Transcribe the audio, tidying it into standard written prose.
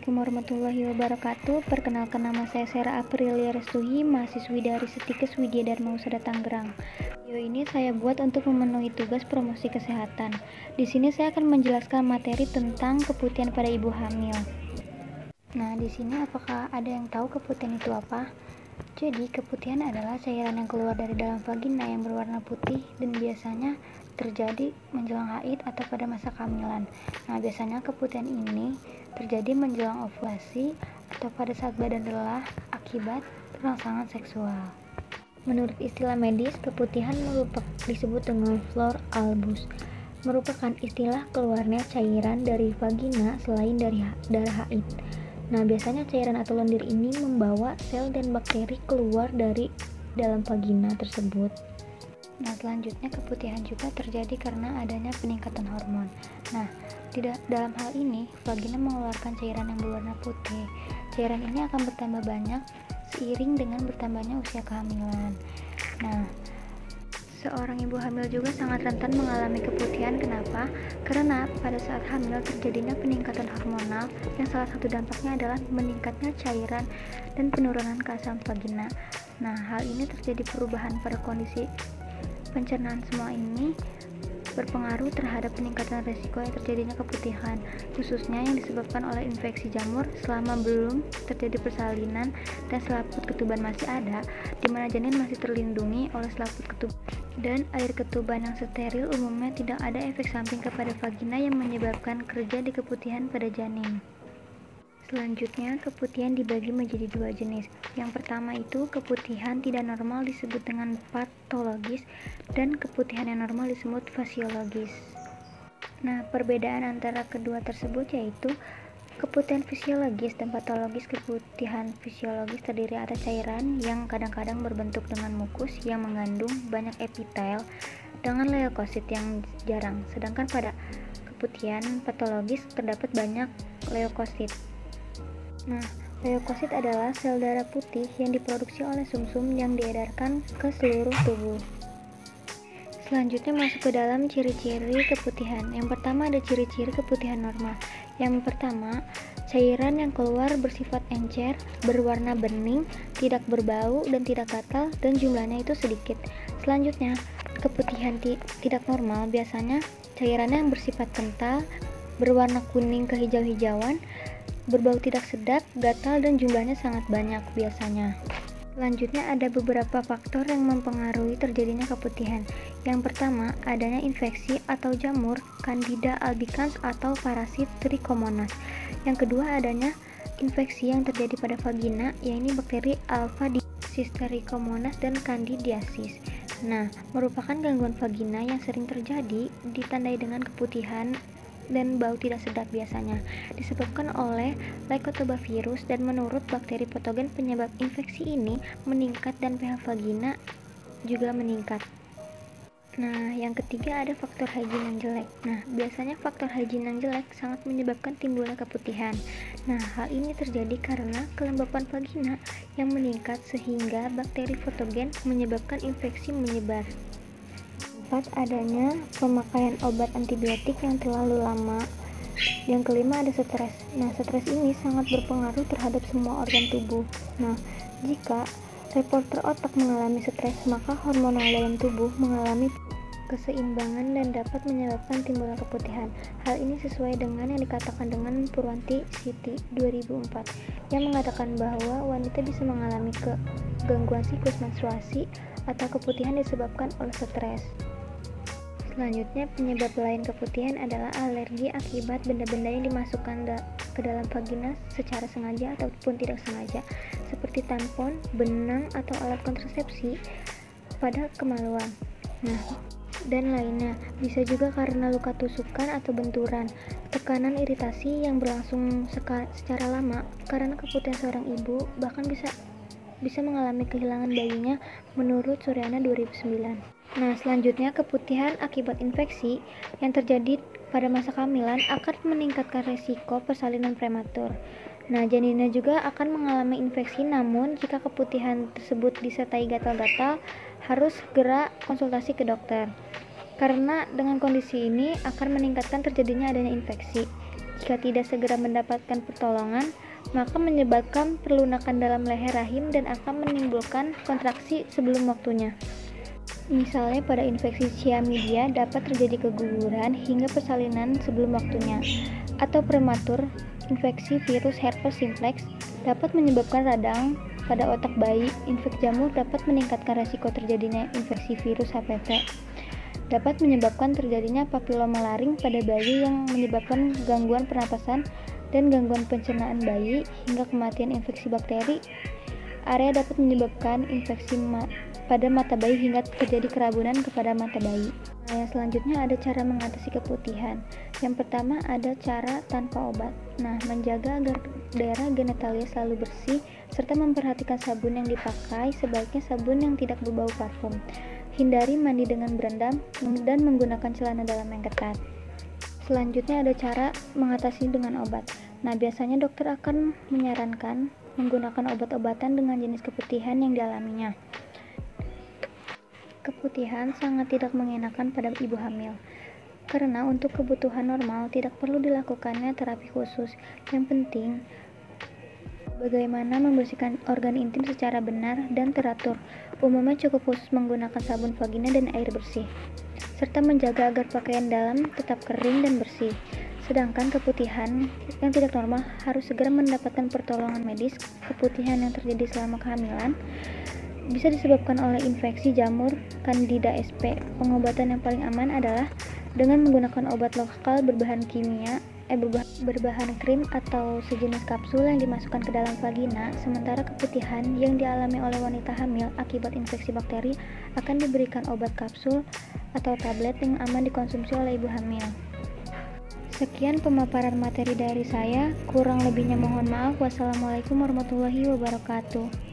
Assalamualaikum warahmatullahi wabarakatuh. Perkenalkan, nama saya Sera Aprilia Restuhi, mahasiswi dari Setikes Widya Dharma Husada Tangerang. Video ini saya buat untuk memenuhi tugas promosi kesehatan. Di sini saya akan menjelaskan materi tentang keputihan pada ibu hamil. Nah, di sini apakah ada yang tahu keputihan itu apa? Jadi, keputihan adalah cairan yang keluar dari dalam vagina yang berwarna putih dan biasanya terjadi menjelang haid atau pada masa kehamilan. Nah, biasanya keputihan ini terjadi menjelang ovulasi atau pada saat badan lelah akibat rangsangan seksual. Menurut istilah medis, keputihan disebut dengan flor albus, merupakan istilah keluarnya cairan dari vagina selain dari darah haid. Nah, biasanya cairan atau lendir ini membawa sel dan bakteri keluar dari dalam vagina tersebut. Nah, selanjutnya keputihan juga terjadi karena adanya peningkatan hormon. Nah, dalam hal ini, vagina mengeluarkan cairan yang berwarna putih. Cairan ini akan bertambah banyak seiring dengan bertambahnya usia kehamilan. Nah, seorang ibu hamil juga sangat rentan mengalami keputihan. Kenapa? Karena pada saat hamil terjadinya peningkatan hormonal yang salah satu dampaknya adalah meningkatnya cairan dan penurunan keasam vagina. Nah, hal ini terjadi perubahan pada kondisi pencernaan. Semua ini berpengaruh terhadap peningkatan resiko yang terjadinya keputihan, khususnya yang disebabkan oleh infeksi jamur selama belum terjadi persalinan dan selaput ketuban masih ada, di mana janin masih terlindungi oleh selaput ketuban. Dan air ketuban yang steril umumnya tidak ada efek samping kepada vagina yang menyebabkan kerja di keputihan pada janin. Selanjutnya, keputihan dibagi menjadi dua jenis. Yang pertama itu keputihan tidak normal disebut dengan patologis, dan keputihan yang normal disebut fisiologis. Nah, perbedaan antara kedua tersebut yaitu keputihan fisiologis dan patologis. Keputihan fisiologis terdiri atas cairan yang kadang-kadang berbentuk dengan mukus yang mengandung banyak epitel dengan leukosit yang jarang. Sedangkan pada keputihan patologis terdapat banyak leukosit. Nah, leukosit adalah sel darah putih yang diproduksi oleh sumsum yang diedarkan ke seluruh tubuh. Selanjutnya masuk ke dalam ciri-ciri keputihan. Yang pertama ada ciri-ciri keputihan normal. Yang pertama, cairan yang keluar bersifat encer, berwarna bening, tidak berbau dan tidak gatal, dan jumlahnya itu sedikit. Selanjutnya, keputihan tidak normal biasanya cairannya yang bersifat kental, berwarna kuning kehijau-hijauan, berbau tidak sedap, gatal, dan jumlahnya sangat banyak biasanya. Selanjutnya ada beberapa faktor yang mempengaruhi terjadinya keputihan. Yang pertama, adanya infeksi atau jamur Candida albicans atau parasit Trichomonas. Yang kedua, adanya infeksi yang terjadi pada vagina, yaitu bakteri Alpha Trichomonas dan Candidiasis. Nah, merupakan gangguan vagina yang sering terjadi, ditandai dengan keputihan dan bau tidak sedap biasanya, disebabkan oleh Lycobacillus, dan menurut bakteri patogen penyebab infeksi ini meningkat dan pH vagina juga meningkat. Nah, yang ketiga ada faktor hygiene yang jelek. Nah, biasanya faktor hygiene yang jelek sangat menyebabkan timbulnya keputihan. Nah, hal ini terjadi karena kelembapan vagina yang meningkat sehingga bakteri patogen menyebabkan infeksi menyebar. Adanya pemakaian obat antibiotik yang terlalu lama. Yang kelima ada stres. Nah, stres ini sangat berpengaruh terhadap semua organ tubuh. Nah, jika reporter otak mengalami stres, maka hormonal dalam tubuh mengalami keseimbangan dan dapat menyebabkan timbulnya keputihan. Hal ini sesuai dengan yang dikatakan dengan Purwanti Siti 2004 yang mengatakan bahwa wanita bisa mengalami gangguan siklus menstruasi atau keputihan disebabkan oleh stres. Selanjutnya, penyebab lain keputihan adalah alergi akibat benda-benda yang dimasukkan ke dalam vagina secara sengaja ataupun tidak sengaja, seperti tampon, benang, atau alat kontrasepsi pada kemaluan. Nah, dan lainnya. Bisa juga karena luka tusukan atau benturan, tekanan iritasi yang berlangsung secara lama. Karena keputihan seorang ibu bahkan bisa mengalami kehilangan bayinya, menurut Suryana 2009. Nah, selanjutnya keputihan akibat infeksi yang terjadi pada masa kehamilan akan meningkatkan resiko persalinan prematur. Nah, janinnya juga akan mengalami infeksi, namun jika keputihan tersebut disertai gatal-gatal, harus segera konsultasi ke dokter. Karena dengan kondisi ini akan meningkatkan terjadinya adanya infeksi. Jika tidak segera mendapatkan pertolongan, maka menyebabkan perlunakan dalam leher rahim dan akan menimbulkan kontraksi sebelum waktunya. Misalnya pada infeksi chlamydia dapat terjadi keguguran hingga persalinan sebelum waktunya, atau prematur infeksi virus herpes simplex dapat menyebabkan radang pada otak bayi. Infeksi jamur dapat meningkatkan resiko terjadinya infeksi virus HPV, dapat menyebabkan terjadinya papilomalaring pada bayi yang menyebabkan gangguan pernapasan dan gangguan pencernaan bayi hingga kematian infeksi bakteri. Area dapat menyebabkan infeksi pada mata bayi hingga terjadi kerabunan kepada mata bayi. Nah, yang selanjutnya ada cara mengatasi keputihan. Yang pertama ada cara tanpa obat. Nah, menjaga agar daerah genitalia selalu bersih serta memperhatikan sabun yang dipakai, sebaiknya sabun yang tidak berbau parfum. Hindari mandi dengan berendam dan menggunakan celana dalam yang ketat. Selanjutnya ada cara mengatasi dengan obat. Nah, biasanya dokter akan menyarankan menggunakan obat-obatan dengan jenis keputihan yang dialaminya. Keputihan sangat tidak mengenakan pada ibu hamil, karena untuk kebutuhan normal tidak perlu dilakukannya terapi khusus. Yang penting, bagaimana membersihkan organ intim secara benar dan teratur. Umumnya cukup khusus menggunakan sabun vagina dan air bersih, serta menjaga agar pakaian dalam tetap kering dan bersih. Sedangkan keputihan yang tidak normal harus segera mendapatkan pertolongan medis. Keputihan yang terjadi selama kehamilan bisa disebabkan oleh infeksi jamur Candida sp. Pengobatan yang paling aman adalah dengan menggunakan obat lokal berbahan krim atau sejenis kapsul yang dimasukkan ke dalam vagina. Sementara keputihan yang dialami oleh wanita hamil akibat infeksi bakteri akan diberikan obat kapsul atau tablet yang aman dikonsumsi oleh ibu hamil. Sekian pemaparan materi dari saya, kurang lebihnya mohon maaf. Wassalamualaikum warahmatullahi wabarakatuh.